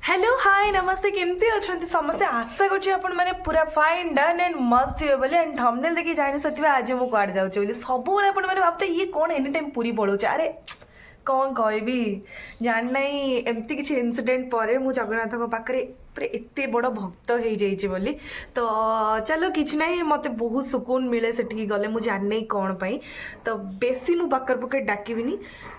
Hello hi नमस्ते केमती अच्छा समस्ते आशा कर पूरा फाइन डन एंड मस्त थे बोले एंड थंबनेल देखि जानि सकते आज मु कुआड जाउछ बोली सब बेले आपण माने भाबते ये कोन एनी टाइम पूरी पळौछ अरे कौन कहबी जान नहीं एमती किसी इनसीडेंट पर मु जगन्नाथ पाखे पूरे एत बड़ भक्त हो जाइए बोली तो चलो किसी ना मत बहुत सुकून मिले से गले मुझे जान नहीं कौन पाई तो बेसी मु बकर पके डाकबिनी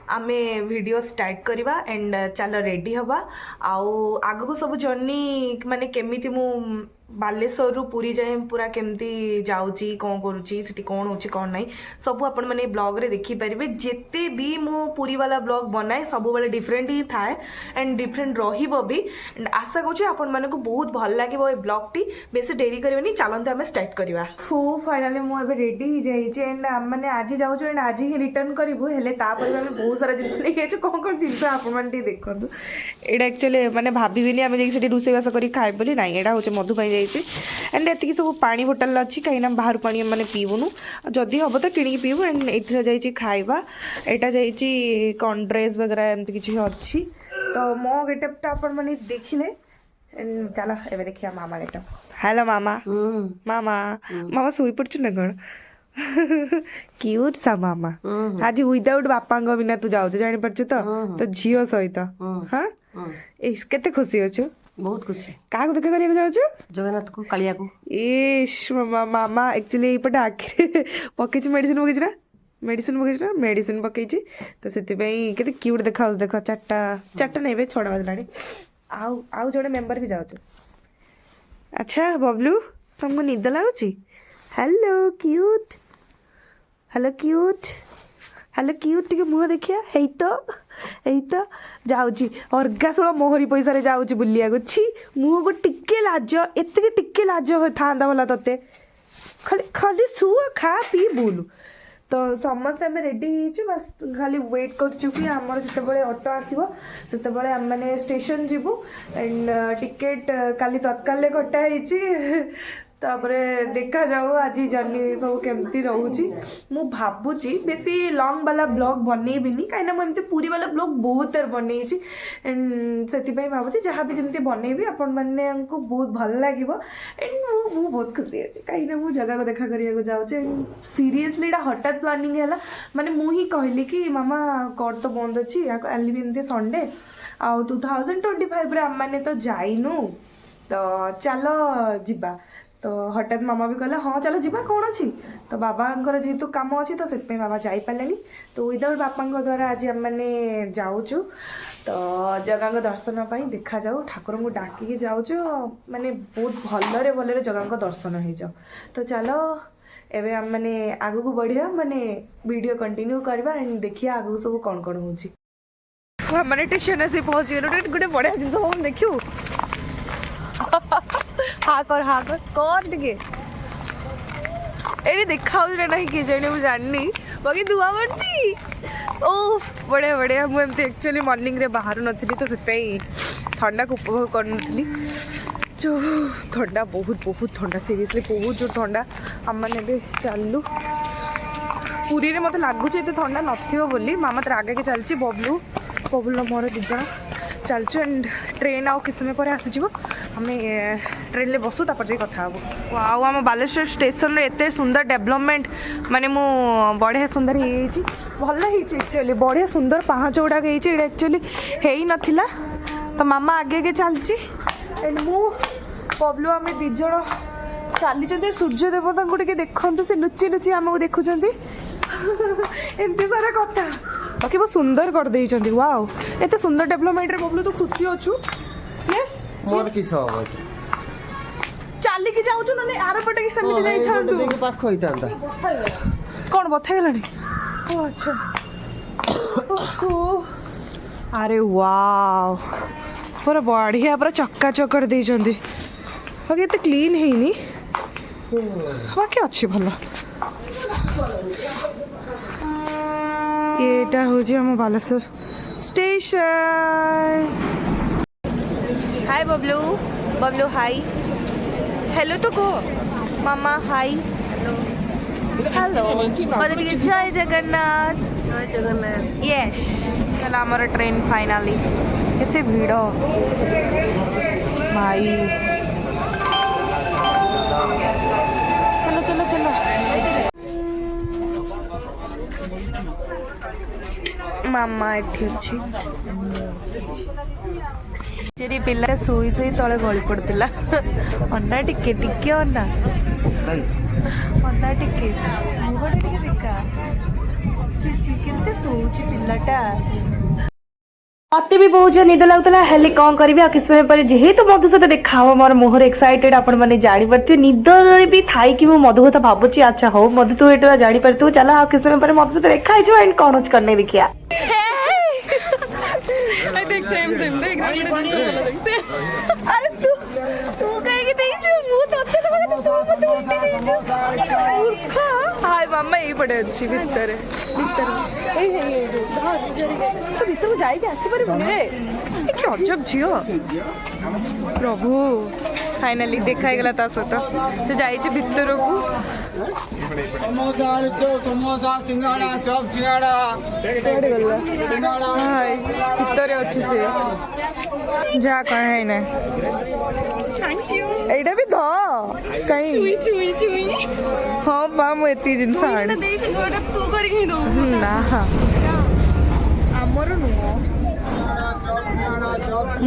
आमे वीडियो स्टार्ट करवा एंड चलो रेडी हवा आउ आग को सब जर्नी माने केमिति मु बालेश्वर रु पुरी जाए पूरा केमती जाऊँगी कौन करुँची सेठी कौन होची कौन नहीं सब आपण मैंने ब्लॉग रे देखि पारिबे जेते भी मु पुरी वाला ब्लॉग बनाए सब बेले डिफरेंट ही थाए एंड डिफरेंट रहिबो भी एंड आशा करूँ आपण माने को बहुत भल लागिबो ए ब्लॉग टी बेसी देरी करबेनी चलंते आमे स्टार्ट करवा फू फाइनली मु एबे रेडी हो जाइए एंड आम मैंने आज जाऊँ एंड आज ही रिटर्न करूँ हेले तापर आमे बहुत सारा जिनिस नहीं कौन कौन जिनिस आपण माने देखंतु एटा एक्चुअली माने भाबिबिनी आमे जे सेठी रोसेबास करी खाइ बोली नाही एटा होचे मधु पाई एंड एति सब पानी बोतल अच्छी कहीं बाहर पानी मैंने पीबुनु जदि हम तो किणी पीबू एंड ये जाइए खाଇବା एटा जाइए कौन ड्रेस वगैरह एमती किसी अच्छी तो मो गेटअपटा आपण मैंने देखिले एंड चलो एबे देखिया मामा गेटअप हेलो मामा मामा मामा सोई पड़छु ना कौन क्यूट सा मामा आज विदाउट बापा बिना तू जाऊ जानी पड़छु तो झील सहित हाँ केते खुशी अच्छु बहुत खुशी क्या देखा करिया जाऊँ जगन्नाथ को कालिया को इश मामा एक्चुअली ये आखिरी पकई मेडिसिन पकई ना मेडिसिन पकई तो से क्यूट देखा देख चार्टा चार्टा नहीं छटा बजला आउ जड़े मेम्बर भी जाऊँ अच्छा बबलू तुमको निद लगुच hello cute hello cute hello cute टे मुह देखिया है तो जाऊँगी अर्गासोल मोहरी पैसा जाऊँगी बुलिया छी मुह को टिके लाज एति टिके लाज था भला ते खाली खाली शुआ खा पी बुलु तो समस्त आम रेडी बस खाली वेट कर आमर जिते ऑटो आसो से मैंने स्टेशन जीवु एंड टिकेट काली तत्काल कटाई तापरे देखा जाऊ आज जर्नी सब केमती रोची मु भाबुची बेसी लॉन्ग वाला ब्लॉग बनईबिनी कहीं मुझे पूरी वाला ब्लॉग बहुत थर बनई एंड से भावुची जहाँ भी जमी बनईबी आपण मैंने बहुत भल लगे एंड मु बहुत खुशी अच्छी कहीं मुझे जगह को देखा करने जाऊँचे एंड सीरीयसली हठात प्लानिंग है माने मुझे कहली कि मामा कोर्ट तो बंद अच्छी आलि एमती संडे आउ 2025 आम मैंने तो जाइनु तो चलो जीवा तो हठात मामा भी कहला हाँ चलो जीवा कौन अच्छी तो बाबा जेहेतु काम अच्छी तो से बाबा जापारे तो विदाउट बापा द्वारा आज आम मैंने जाऊँ तो जगह दर्शन पाई देखा जाऊ ठाकुर को डाकिकी जाऊँ माने बहुत भलरे भलरे जगह दर्शन हो जाओ तो चलो एवं आम मैंने आग को बढ़िया माने वीडियो कंटिन्यू करवा एंड देखिए आग सब कौन कौन हो मैंने स्टेशन आसी पहुँची गए गोटे बढ़िया जिन हम देखू हाँ कर कौन टे ये देखा ना किए जाने मुझे जाननी बाकी धुआ पड़ी ओ बढ़िया बढ़िया मुझे एक्चुअली मॉर्निंग रे बाहर नी तो से ठंडा को उपभोग करनी जो ठंडा बहुत बहुत ठंडा सीरियसली बहुत जो ठंडा आम मैंने भी चलू पुरी रे मत लगुच ये ठंडा नथी मामा तो आगे के चलची बबलू मोर दिज चलचु एंड ट्रेन आउ किस समय पर आसीज आम ट्रेन ले बसु तापर जाई कथा हबो आउ आम बालेश्वर स्टेशन रे एते सुंदर डेवलपमेंट माने मु बढ़िया सुंदर हो भल एक्चुअली बढ़िया सुंदर पाहाच गुड़ाक एक्चुअली है ही नथिला तो मामा आगे आगे चलची एंड मु बबलू आम दिज चली सूर्य देवता को देखु से लुचि लुचि आमको देखुं एमती सारा कथा बाकी बहुत सुंदर कर देइचंती वाओ एते सुंदर डेवलपमेंट रे बबलू तो खुशी होछु यस मोर किस हो चाली की जाउछु नने आरो पटे के समिति जाई थांतु देखि पाख होइतांता कोन बथा गेलानी ओ अच्छा ओ अरे वाओ पूरा बढ़िया पूरा चक्का चक्कर देइचंती बाकी एते क्लीन हेनी बाकी अच्छी भला ये हूँ बालेश्वर स्टेशन हाय बबलू बबलू हाय हेलो तो कहो मामा हाय हेलो हेलो जय जगन्नाथ यस चला आमर ट्रेन फाइनाली केते भीड़ भाई चलो चलो चलो मामा एठी अच्छी जेरी पिल्ला सोई सोई तले गली पड़ता अंडा टिके टिके अंडा अंडा टिके मुहटा टिके देखा केते सोची पिल्लाटा मत भी बहुत जो निद लगुला हेल्ले कौन करी किस समय पर जेहेतु मधु सहित देखा मोर मुहर एक्साइटेड आपण मैंने जापर निदर भी थाई कि मधु कथा भावुची अच्छा हो मधु तू ये जापर तू चला किस समय पर मधु सहित देखा एंड कौन करने देखिया अरे तू तू कहीं देइछु मु तते तो तू मते उल्टी देइछु मूर्खा हाय मामा एई पड़े अछि भीतर भीतर ए तो भीतर जाई के आसी परबो रे ए कि अजब झियो प्रभु फाइनली देखा गला ता सत से जाई छ भीतर को समोसा समोसा सिंगाड़ा चॉप सिंगाड़ा पड़ गला सिंगाड़ा हाय भीतर अछि से जा कह है ना एटा भी ध कहीं छुई छुई छुई हाँ बा मु एती जिनस आनी ଦେଇଛୁ ଛୁଆଟା ତୁ କରିକି ହିଁ ଦବୁ ନା ଆମର ନୁହଁ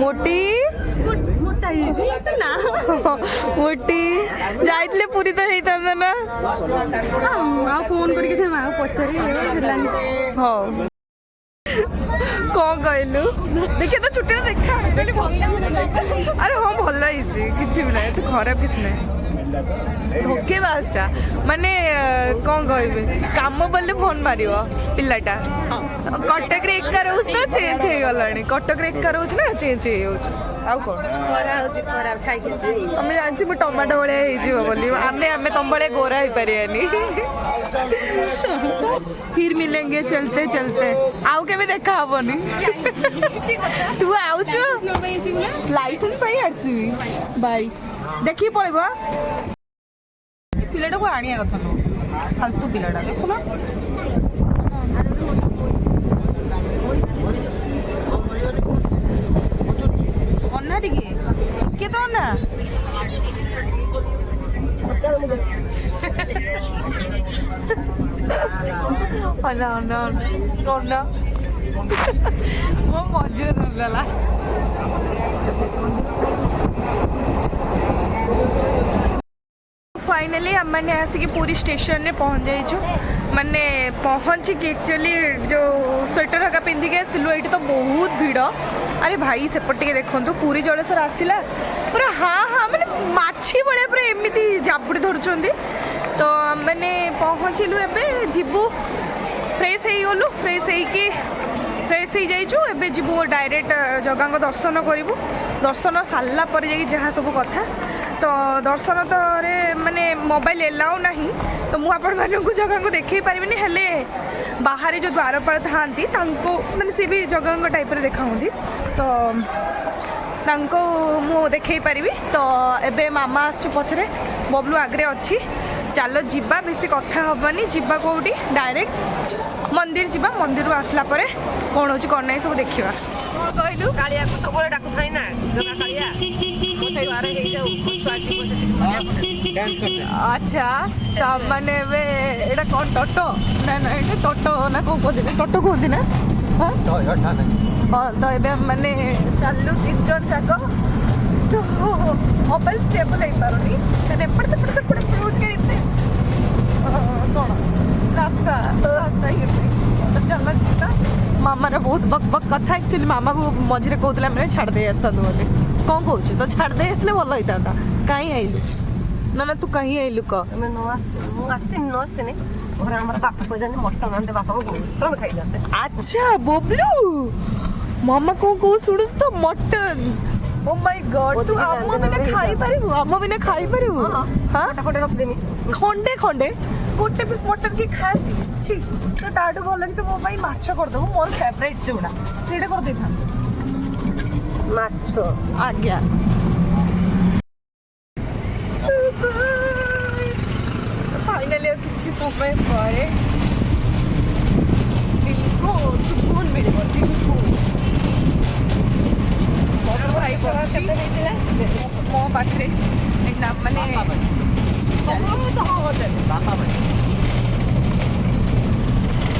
ମୋଟି ମୋଟା ହେଇଯାଇଛି ନା ମୋଟି ଯାଇଥିଲେ ପୁରୀ ତ ହେଇଥାନ୍ତା ନା ଆଉ ଫୋନ କରିକି ସେ ମାଆକୁ ପଚାରି ହେଲାନି ହଉ କଣ କହିଲୁ ଦେଖିଆ ତ ଛୁଟିରେ ଦେଖା ଆରେ ହଁ ଭଲ ହେଇଛି କିଛି ବି ନାହିଁ ଏତେ ଖରାପ କିଛି ନାହିଁ ଧୋକେ ବାସଟା ମାନେ କଣ କହିବି କାମ ବଲେ ଫୋନ ମାରିବ ପିଲାଟା କଟକରେ ଏକା ରହୁଛି ନା ଚେଞ୍ଜ ହେଇଗଲାଣି କଟକରେ ଏକା ରହୁଛି ନା ଚେଞ୍ଜ ହେଇଯାଉଛି ଆଉ କଣ ଖରା ହଉଛି ଖରା ଛାଇକି ତମେ ଜାଣିଛୁ ମୁଁ ଟମାଟୋ ଭଳିଆ ହେଇଯିବ ବୋଲି ଆମେ ତମ ଭଳିଆ ଗୋରା ହେଇପାରିବାନି फिर मिलेंगे चलते चलते आउ केबे देखा हबनी तू आउछु लाइसेंस पाई आरसीबी बाय देखि पड़ेबो पिलाटा को आनिया कथा न फालतू पिलाटा देखो ना अन्ना टिके के तो ना अन्ना अन्ना अन्ना वो मौजूद होगा फाइनली हम मैंने आसिक पूरी स्टेशन में पहुँच जाइछु माने पहुँचिक एक्चुअली जो स्वेटर हका पिंधिक आसलु ये तो बहुत भिड़ अरे भाई सेपटे देखु पूरी जलसर आसला पूरा हाँ हाँ मैंने माछी भाया पूरा एमती जाबुड़ी धरुंच तो मैंने पहुँचलु एवं जीवु फ्रेश हो गलु फ्रेश फ्रेश हो जाइछु एबे जीवु डायरेक्ट जगह दर्शन करूँ दर्शन सारा पर जहाँ सब कथा तो दर्शन तो रे माने मोबाइल एलाउ नहीं तो मु आपण मानकु जगह को देखै पारिबिनी हेले बाहर जो द्वारपाल थांती तांको माने से भी जगह टाइप रे देखाउंदी तो तांको मु देखै पारिबी तो एबे मामा आसु पछरे बबलू आगरे अछि चलो जिबा बेसी कथा हबनी जिबा कोठी डायरेक्ट मंदिर जिबा मंदिर रु आसला परे कोन होची कोन नै सब देखिबा कहलु कालिया को सबले डाकु थाई ना जगा कालिया मोते बारे हे जाऊ स्वाजी को डांस करते अच्छा तो मैंने एटा कौन टोटो ना ना ये टोटो ना कौन कहते टोटो कहते ना हाँ हाँ तो ये मैंने चलू 3 जन जाक तो मोबाइल स्टेबल हो पारुनी एपट सेपट यूज कर कौन रास्ता रास्ता ही तो चल जीता मामार बहुत बक बक कथा एक्चुअली मामा को मझे कहते मैंने छाड़ दे आसता बोली कौन कहूँ तो छाड़ दे आसले भल होता कहीं आइलु ना ना तू कहीं आइलु कह मैं नो आस्ते नहीं और हमारा बापा को जाने मटन आनते बापा को मटन खाई जाते अच्छा बबलू मामा कौन को सुनस तो मटन ओ माय गॉड तू अम्मा बिना खाई पारिबु अम्मा बिना खाई पारिबु हां कोटे रख देमी खंडे खंडे गोटे पीस मटन की खाती छी तो ताडू भल कि तो मो भाई माछ कर दबु मोर फेवरेट जोड़ा सेटा कर देथा माछो आज्ञा फाइनली किसी समय पर दिल को सुकून मिले दिल को भाई ମୋ ପାଖରେ ମାନେ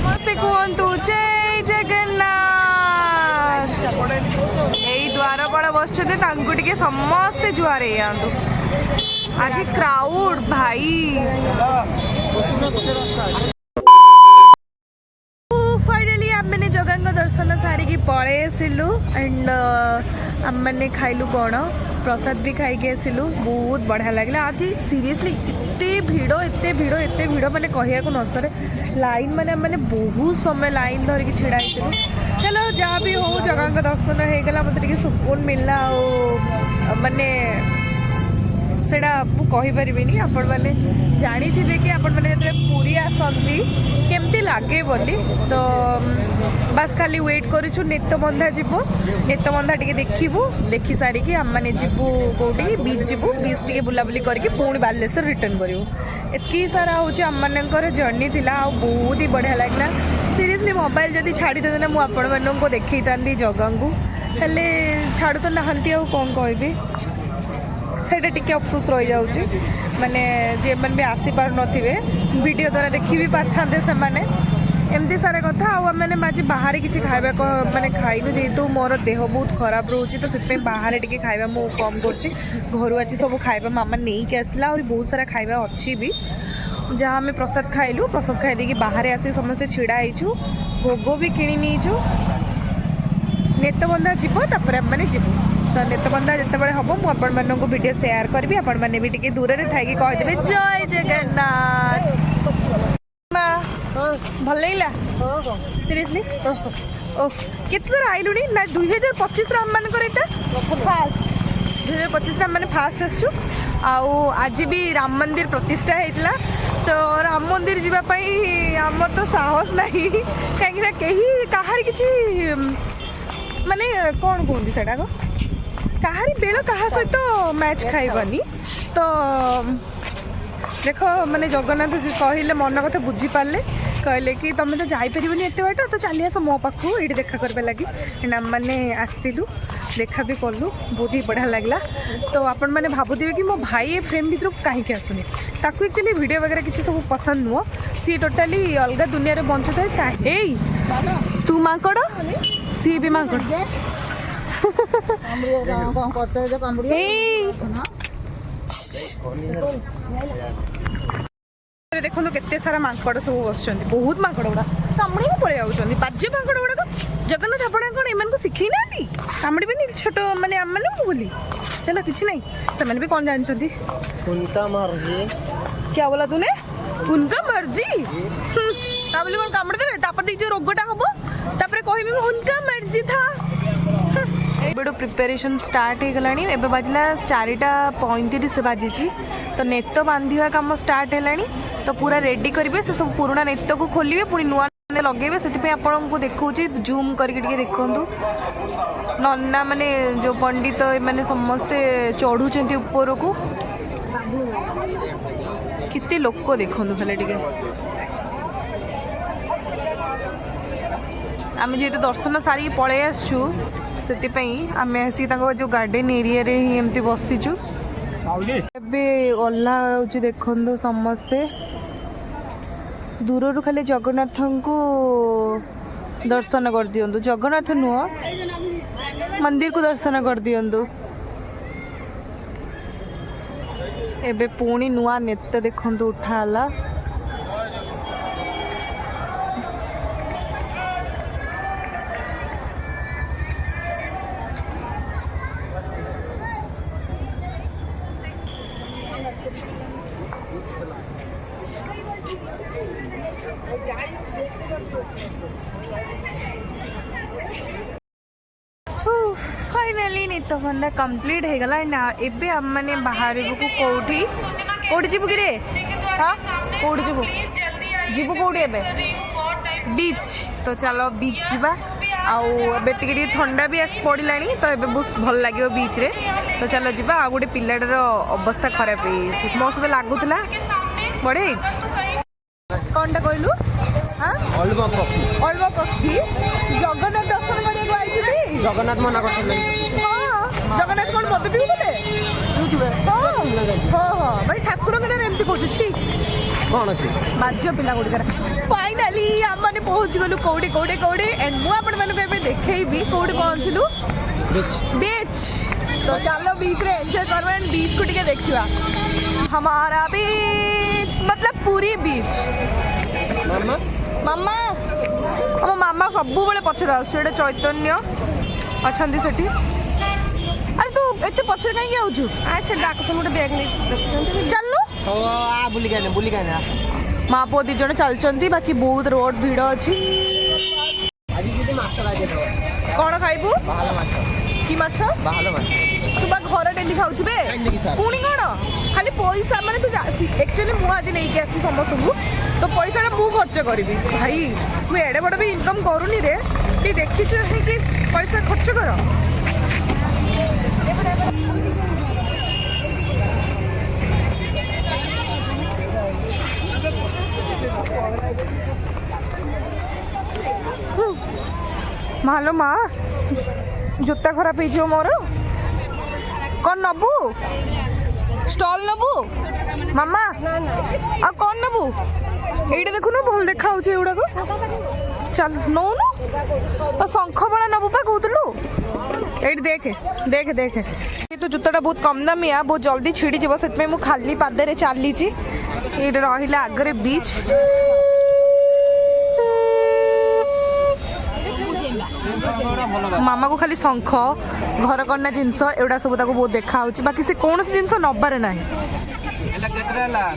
ମତେ କୁହନ୍ତୁ ଜୟ ଜଗନ୍ନାଥ। ଏଇ ଦ୍ୱାରପାଳ ବସିଛନ୍ତି ତାଙ୍କୁ ଟିକେ ସମସ୍ତେ ଜୁହାର ହେଇଯାଆନ୍ତୁ। ଆଜି କ୍ରାଉଡ ଭାଇ। फाइनाली आमने जगह दर्शन सारिकी पलि आसिलु एंड आमने खाइलु कौन प्रसाद भी खाई आसिलु बहुत बढ़िया लगे। आज सीरियसली एते भिड़ माने कहया को नसरे लाइन माने बहुत समय लाइन धरिकी छिड़ा होइतिलु। चलो जहाँ भी हो जगह दर्शन हो गला मते टिके सुकून मिलला माने सेटा कहीपरि आपण मैंने जानी थे कि आपण मैंने जो पूरी आसती केमती लगे बोली तो बस खाली वेट करूँ नेतबंधा जीवु नेतबंधा टे देखू देखी सारिकी आम मैंने जीवु कौटी बीच जीवु बीच टे बुलाबुली करके पुणी बालेश्वर रिटर्न करूँ। एतकी सारा हूँ आम मानकर जर्नी थिला बहुत ही बढ़िया लगला। सीरियसली मोबाइल जदि छाड़ी देते ना मुझे देखी था जगह को हेले छाड़ू तो नहांती कौन कहबी सेटा टिके अफसोस रही जाऊँगी माने जे मन भी आसी पार नथिबे वीडियो द्वारा देखी भी पारथांते से माने एमती सारा कथा आने आज बाहर किसी खाइबा माने खाइनु जेहेतु मोर देह बहुत खराब रोचे तो से बाहर टिके खाइबा मु कम करछि। घर आज सब खाइबा मामा नहीं के आसला और बहुत सारा खाइबा अच्छी भी जहाँ आम प्रसाद खाइलु प्रसाद खाई देकी बाहर आसी समस्ते छिड़ा होइछु भोग भी किणी नीचु नेतबंधा जीव तापर आम जीवु तो नेतबंधा जितेबाला हम मुझे वीडियो शेयर करी आपण मैंने भी टे दूर से थी कहीदेवे जय जगन्नाथ। भल लगे सीरियसली ओह केत थर आइलु ना 2025 आम मानकर यहाँ फास्ट 2025 आम मैंने फास्ट आसु आज भी राम मंदिर प्रतिष्ठा होता तो राम मंदिर जावाई आमर तो साहस नहीं कहीं कहार किसी माने कौन कहते सेटा को कहारी बेल कहा सहित मैच खाइबनी तो देख माने जगन्नाथ कहले मन कथा बुझी पारे कहले कि तुम तो जापर एत बाट तो चली आस मो पाखु ये देखा करवा लगी आम मैंने आसलु देखा भी कलु बहुत ही बढ़िया लगला। तो आपण मैंने भावुवे कि मो भाई ए फ्रेम भर कहीं आसुनी ताकू एक्चुअली वीडियो वगैरह किसी सब पसंद नुह सी टोटाली अलग दुनिया रे बंचु थाए तू माकड़ सी भी माकड़ देखो केते सारा माकड़ सब बस बहुत माकड़ गुड़ा कामुड़ी पलि आउट बाज्य माकड़ गुड़ाक जगन्नाथ आप कौन एम शिखी ना कामुड़ी भी छोट मैंने आम मैंने बोली चलो किसी ना से भी कौन जानते क्या बोला तूने उनका मर्जी बोली कौन कामुड़ी देवे जो रोगटा हम तापर कह उनका मर्जी था। एबेडो प्रिपेरेशन स्टार्ट हो गलानी एबे बाजला 4:35 बाजी तो नेत बांधिया काम स्टार्ट है तो पूरा रेडी करेंगे से सब पुराना नेत को खोलिए पुणी नुआ लगे से आपन को देखा जूम करके देखु नन्ना माने जो पंडित मैंने समस्ते चढ़ुंट ऊपर को कितने लोक देखु खाली टे आम जेहेतु दर्शन सारी पलि आसचु से आम आसिक जो गार्डन एरिया रे ही एमती बसीचु ओह्ला देखु समस्ते दूर रू खाली जगन्नाथ को दर्शन कर दियंतु जगन्नाथ नुह मंदिर को दर्शन कर दियंतु। एबे पुणी नुआ नेत देखंतु उठाला फाइनाली नितबंधा कंप्लीट हो गला ना एबे हम माने बाहर को कोठी कोठी जीवु कि रे हां कोठी जीवु जीवु कोठी एबे बीच तो चलो बीच जीवा आउ एबे टिके ठंडा भी पड़लानी तो एबे बहुत भल लागियो बीच रे तो चलो जीवा आ गोटे पिलाटर अवस्था खराब हो मो सहित लागुला बड़े कौनटा कहलु हाँ अल्वा कफी जगन्नाथ दर्शन करने जगन्नाथ मना कर हाँ जगन्नाथ कौन मत पिउले କହୁଥିବେ ହଁ ଭାଇ ଠାକୁରଙ୍କ ନାଁରେ ଏମିତି କହୁଛି କ'ଣ ଅଛି ବାଜ୍ୟ ପିଲା ଗୁଡ଼ିକର। ଫାଇନାଲି ଆମମାନେ ପହଞ୍ଚି ଗଲୁ କୋଉଠି ଏଣ୍ଡ ମୁଁ ଆପଣମାନଙ୍କୁ ଏବେ ଦେଖେଇବି କୋଉଠି ପହଞ୍ଚିଲୁ बीच। तो चलो बीच रे एंजॉय करवा एंड बीच को टिके देखिवा हमारा बीच मतलब पूरी बीच। ମାମା मामा हम मामा सबू बेले पछरे आछे चैतन्य अछंदी सेठी। अरे तू एते पछरे काई आउछु अच्छा डाक तो मोटे बैग नै चलनु ହଉ ଆ ବୁଲିକି ଆଇନା माँ पुओ दी जण चलचंती बाकी बहुत रोड भीड़ अछि। ଆଜି ଯଦି ମାଛ ଲାଗିବ कौन खाइबू ବାହାଲ ମାଛ की माछ ବାହାଲ ମାଛ तू बा घर डेली खाऊछु बे ଖାଇଦେବି ସାର୍ पुणी कौन खाली पैसा माने तू एक्चुअली मु आज नहीं आसी समस्त को तो पैसा मु खर्च करी भाई तू एडे बड़ भी इनकम करूनी रे ती देखी कि पैसा खर्च कर। मालो माँ जूता खराब हो मोर कौन नबू स्टॉल नबू मामा आ कौन नबू एटा देखु ना भल देखा होचे एउडा को चल नौनु आ शंख बड़ा नबू पा कहतलु एट देखे देखे देखे ये तो जूताटा बहुत कम दामिया बहुत जल्दी छिड़ी जीव सेतमे मु खाली पादरे चली ची एटा रहिला आगरे बीच। मामा को खाली शंख घर करना जिनस एवडा सब ताको बहुत देखा होची बाकी से कौन सी जिनस नबारे नाही।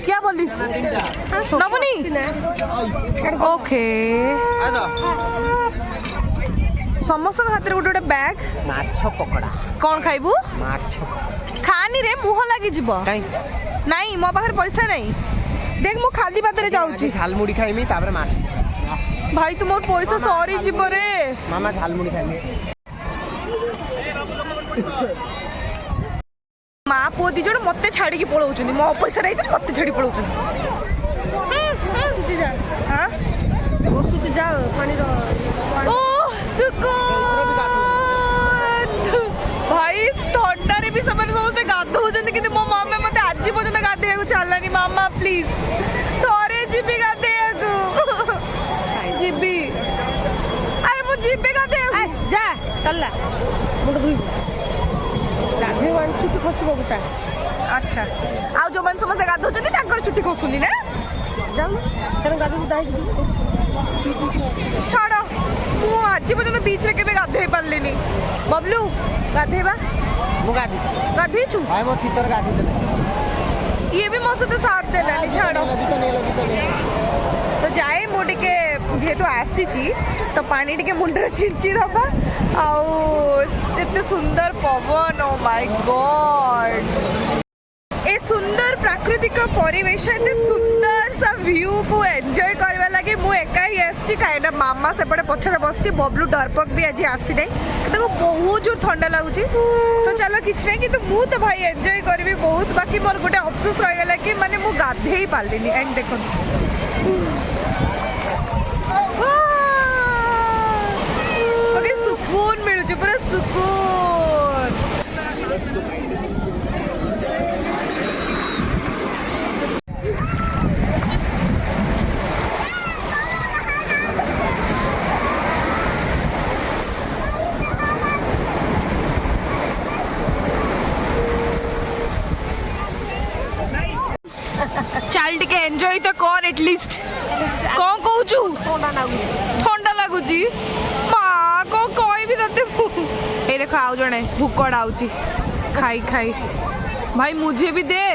क्या बोलिस नबनी ओके समस्त हाथ रे गोटे बैग ମାଛ ପକୋଡ଼ା कौन खाइबू ମାଛ खानी रे मुह लागी जीव କାଇଁ नहीं मो पाखरे पैसा नहीं देख मु खाली पादरे जाउची ଝାଲମୁଢି ଖାଇମି ତାପରେ ମାଛ भाई तुम पैसा सरी जीव रे ମାମା ଝାଲମୁଢି ଖାଇମି माँ पुओ दी जण मते छाड़ी पळौछन मो पैसा रही मते छाड़ी पळौछन सुची जा हां ओ सुची जा पानी रो ओ सुकून भाई थंडा रे भी समय समस्त गाधौछन कि मो मामा मते आजी पर्यंत गाधेया को छाड़लानी मामा प्लीज थोरे जीबी गाधेया को जीबी अरे मु जीबी गाधेया जा चलला मुंड धुई गाधेवान चुटी खसब गोटा अच्छा आउ जो मन समस्त गाधौछन तांकर चुटी खसुनी ना जाऊ तेरे गाधे दाई छाड़ मु आज पर्यंत बीच रे केबे गाधे पारलेनी बबलू गाधेबा ମୁଁ ଗାଧେଇଛି गाधेछु ଭାଇ ମୋ ଶୀତରେ ଗାଧେଇ ଦେଲେ ये भी मो सहित साथ देलानी छाड़ ଜୁତା ନେଇଗଲା तो जाए मु टिके जेहेतु आसीची तो पानी टिके मुंडर छिंची दबा आउ एते सुंदर पवन ओ माय गॉड ए सुंदर प्राकृतिक परिवेश एते सुंदर सा व्यू को एंजॉय करवा लगे मु एका ही आसी काइना मामा सेपटे पछरे बसची बबलू डरपक भी आज आसी नै ताको बहुत जोर ठंडा लागुची तो चलो किछ नै कि तो मु तो भाई एंजॉय करबी बहुत बाकी मोर गोटे अफसोस रह गेला कि माने मु गाधेई पारलिनी एंड देखो ओके सुकून मिलुची पूरा सुकून। चल टिके एंजॉय तो कर एटलिस्ट कौन कहूचु ठंडा लगुची माँ कौन कहबी तते ए देखो आउ जणे भूकड़ आउची खाई खाई भाई मुझे भी दे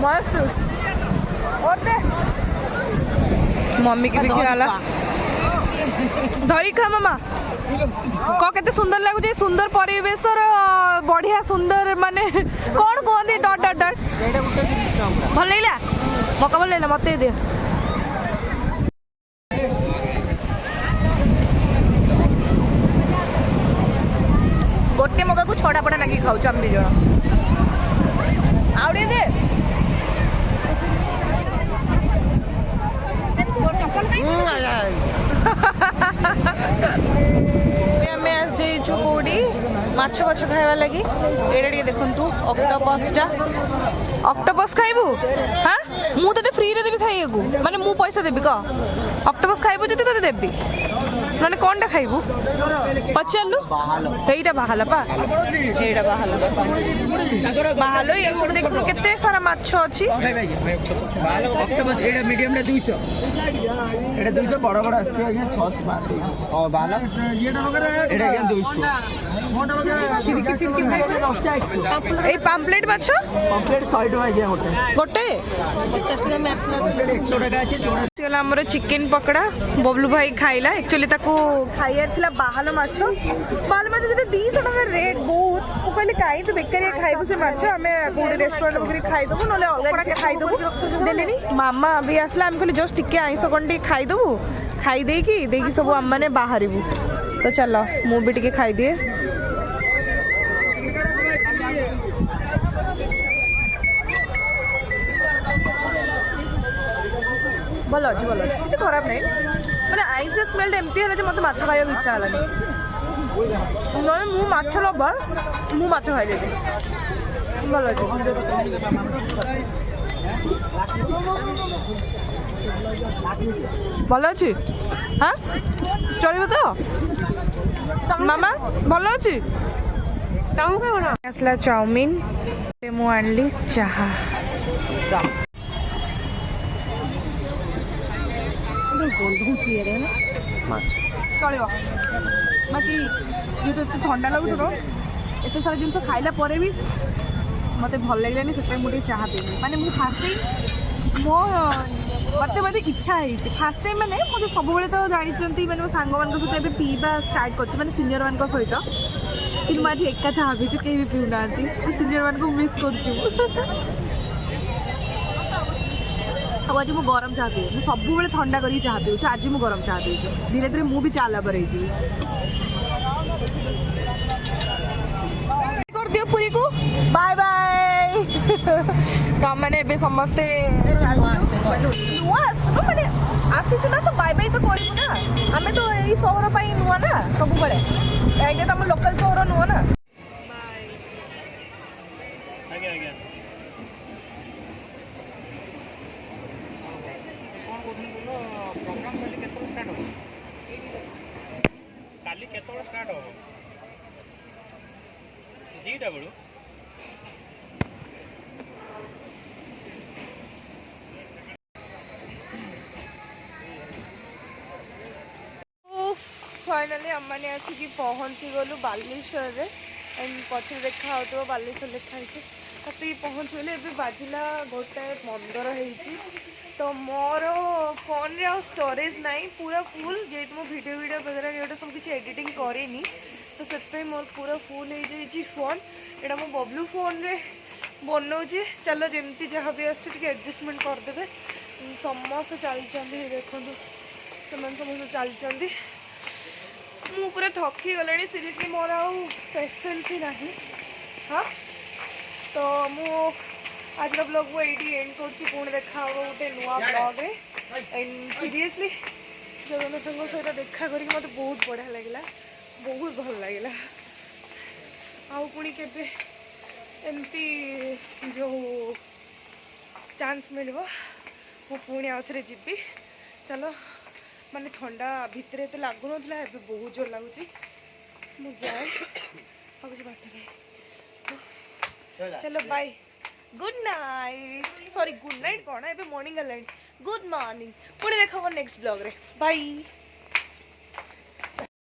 मस्त और दे मम्मी की भी खिलाला धरी खा मामा क केते सुंदर लागु जे सुंदर परिवेश बढ़िया सुंदर माने कौन कहते डट डट डट ଏଇଟା ଗୋଟେ 30 ଟଙ୍କା भल लगला मका भल लगला मते दे गोटे मका को छड़ा पड़ा लगी खाऊ हम दी जण आउडे दे जाइछु कोडी माछ माछ खाइबा लागि एडा डी देखंतु ऑक्टोपस खाइबु हां मु तते फ्री रे देबी खाइएगु माने मु पैसा देबी क ऑक्टोपस खाइबु जति तते देबी माने कोनटा खाइबु पचालु एइटा बाहाल पा एइटा बाहाल ये सब देखु केते सारा माछ अछि बाल ऑक्टोपस एडा मीडियम रे 200 एडा 200 बड़ बड़ आछे आज्ञा 600 500 और बाल एडा आज्ञा 200 এই পাম্পলেট মাছ কমপ্লিট 100 টাকা আজ্ঞা গোটে 50 টাকা ম্যাথ 100 টাকা আছে গলা আমার চিকেন পকড়া ববলু ভাই খাইলা एक्चुअली তাকু খাইয়ার থিলা বাহালো মাছ যদি 200 টাকা রেট বহুত মু কইলে কাই তো বেকারিয়া খাইবু সে মাছ আমি কোন রেস্টুরেন্ট বগরি খাই দেবু নলে অলগা কিছু খাই দেবু দেলেনি মামা भी আসলা আমি কইলে जस्ट टिके आइसो कोंडी खाई देबू खाई देकी सब हम माने बाहरिबू तो चलो मु भी टिके खाई दिए भल अच्छे किसी खराब नहीं मैंने आइस स्मेल एमती है मत माछ खाइक इच्छा है ना मु माछ लवर मु माछ खाइदेवी भल अच्छे भल अच्छी हाँ चलो तो मामा भल अच्छी आसला चाउमिन मु आनली चाहा चलो बाकी जो तो ठंडा लगुच एत सारा जिन खाइला भी मत भल लगे से मुझे चाह पीनी माने मुझे फास्ट टाइम मो मत इच्छा है फास्ट टाइम मैंने मुझे सब तो जानते मैंने मो सांग मान सहित पीवा स्टार्ट कर सीनियर मान सहित कि आज एका चाह पीछे कहीं भी पीऊना सीनियर मान को मिस कर आज मु गरम चाह पी मुझे सब ठंडा कर चाह पीऊँ आज मु गरम चाह पीऊँ धीरे धीरे मु भी चाह लवर कर दियो पूरी को बाय बाय तो मैंने समस्ते माने आसी ना तो बाय बाय तो करू ना आम तो यही सहर नुआ ना सब बड़े ये तो लोकल सहर नुआ ना काली केतोळे स्टार्ट हो दीटा बड़ू फाइनाली आम आसिक पहुँची गलु बालेश्वर एंड पछे देखा हो बालेश्वर लिखाई आसिक पहुँचगली ए बाजिला 1:15 तो मोर फोन रे स्टोरेज नहीं पूरा फुल जेहेतु मो वीडियो वगैरह ये सब किसी एडिटिंग करेनी तो से मोर पूरा फुल हो जाए फोन यहाँ मो बबलू फोन रे बनाऊे चलो जमती जहाँ भी आस एडजस्टमेंट करदे समस्त चलती देखो से समस्त चलती मु पूरा थकी गले सीरीयसली मोर पेशेंस ही ना हाँ तो मु आज ब्लॉग को ये एंड कर पुणी देखा गोटे नुआ ब्लॉग एंड सीरियसली जगन्नाथ सहित देखा करके मत बहुत बढ़िया लगे बहुत भल लगे आउ पुणी केबे एमती जो चांस मिल मु पुणी आउ थे जीवी चलो माने ठंडा भितर एत लगुन बहुत जोर लगुच मुझे कुछ बाट चलो bye good night sorry good night कौन है मॉर्निंग गुड मॉर्निंग पुणी देखा नेक्स्ट ब्लॉग रे बाय।